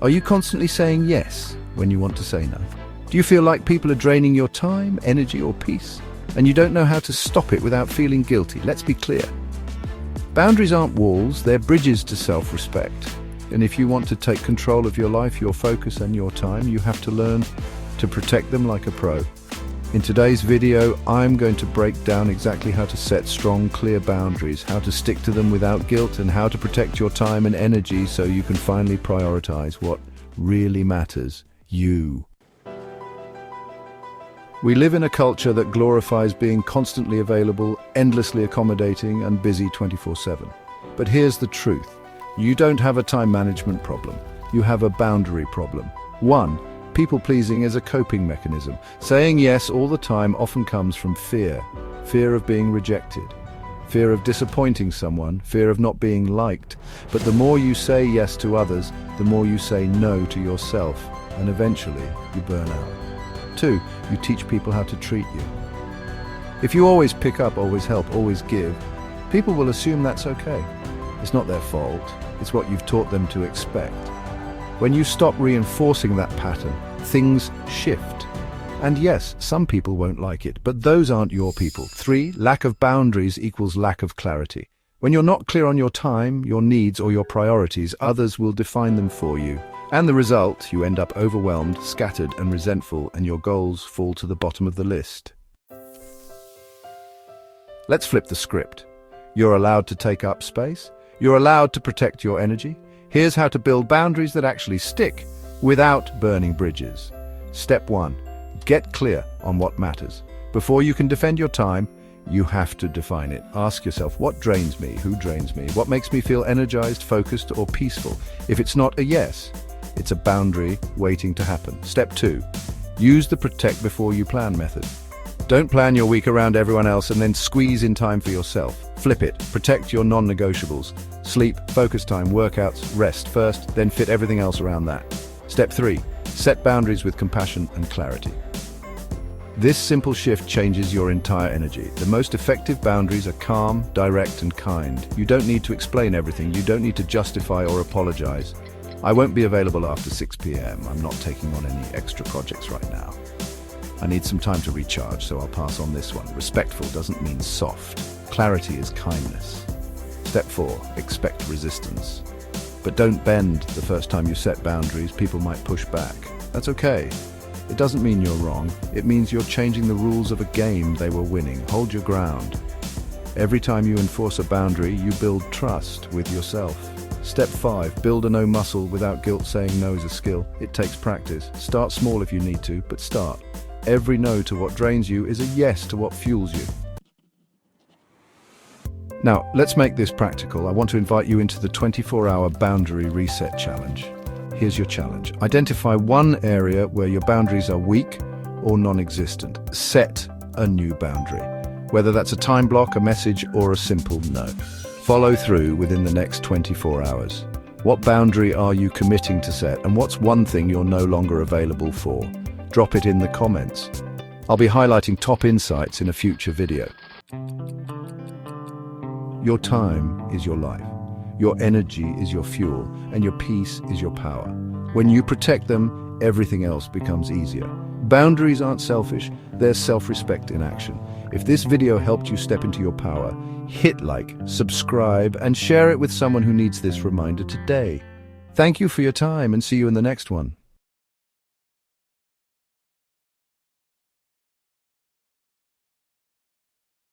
Are you constantly saying yes when you want to say no? Do you feel like people are draining your time, energy, or peace, and you don't know how to stop it without feeling guilty? Let's be clear. Boundaries aren't walls, they're bridges to self-respect. And if you want to take control of your life, your focus, and your time, you have to learn to protect them like a pro. In today's video, I'm going to break down exactly how to set strong, clear boundaries, how to stick to them without guilt, and how to protect your time and energy so you can finally prioritize what really matters, you. We live in a culture that glorifies being constantly available, endlessly accommodating, and busy 24/7. But here's the truth. You don't have a time management problem. You have a boundary problem. 1. People-pleasing is a coping mechanism. Saying yes all the time often comes from fear. Fear of being rejected. Fear of disappointing someone. Fear of not being liked. But the more you say yes to others, the more you say no to yourself. And eventually, you burn out. 2. You teach people how to treat you. If you always pick up, always help, always give, people will assume that's okay. It's not their fault. It's what you've taught them to expect. When you stop reinforcing that pattern, things shift. And yes, some people won't like it, but those aren't your people. 3. Lack of boundaries equals lack of clarity. When you're not clear on your time, your needs, or your priorities, others will define them for you. And the result, you end up overwhelmed, scattered, and resentful, and your goals fall to the bottom of the list. Let's flip the script. You're allowed to take up space. You're allowed to protect your energy. Here's how to build boundaries that actually stick without burning bridges. Step 1. Get clear on what matters. Before you can defend your time, you have to define it. Ask yourself, what drains me? Who drains me? What makes me feel energized, focused, or peaceful? If it's not a yes, it's a boundary waiting to happen. Step 2. Use the protect before you plan method. Don't plan your week around everyone else and then squeeze in time for yourself. Flip it. Protect your non-negotiables. Sleep, focus time, workouts, rest first, then fit everything else around that. Step 3. Set boundaries with compassion and clarity. This simple shift changes your entire energy. The most effective boundaries are calm, direct, and kind. You don't need to explain everything. You don't need to justify or apologize. I won't be available after 6 p.m. I'm not taking on any extra projects right now. I need some time to recharge, so I'll pass on this one. Respectful doesn't mean soft. Clarity is kindness. Step 4. Expect resistance. But don't bend the first time you set boundaries. People might push back. That's okay. It doesn't mean you're wrong. It means you're changing the rules of a game they were winning. Hold your ground. Every time you enforce a boundary, you build trust with yourself. Step 5. Build a no muscle without guilt. Saying no is a skill. It takes practice. Start small if you need to, but start. Every no to what drains you is a yes to what fuels you. Now, let's make this practical. I want to invite you into the 24-hour boundary reset challenge. Here's your challenge. Identify one area where your boundaries are weak or non-existent. Set a new boundary, whether that's a time block, a message, or a simple no. Follow through within the next 24 hours. What boundary are you committing to set, and what's one thing you're no longer available for? Drop it in the comments. I'll be highlighting top insights in a future video. Your time is your life. Your energy is your fuel, and your peace is your power. When you protect them, everything else becomes easier. Boundaries aren't selfish, they're self-respect in action. If this video helped you step into your power, hit like, subscribe, and share it with someone who needs this reminder today. Thank you for your time, and see you in the next one.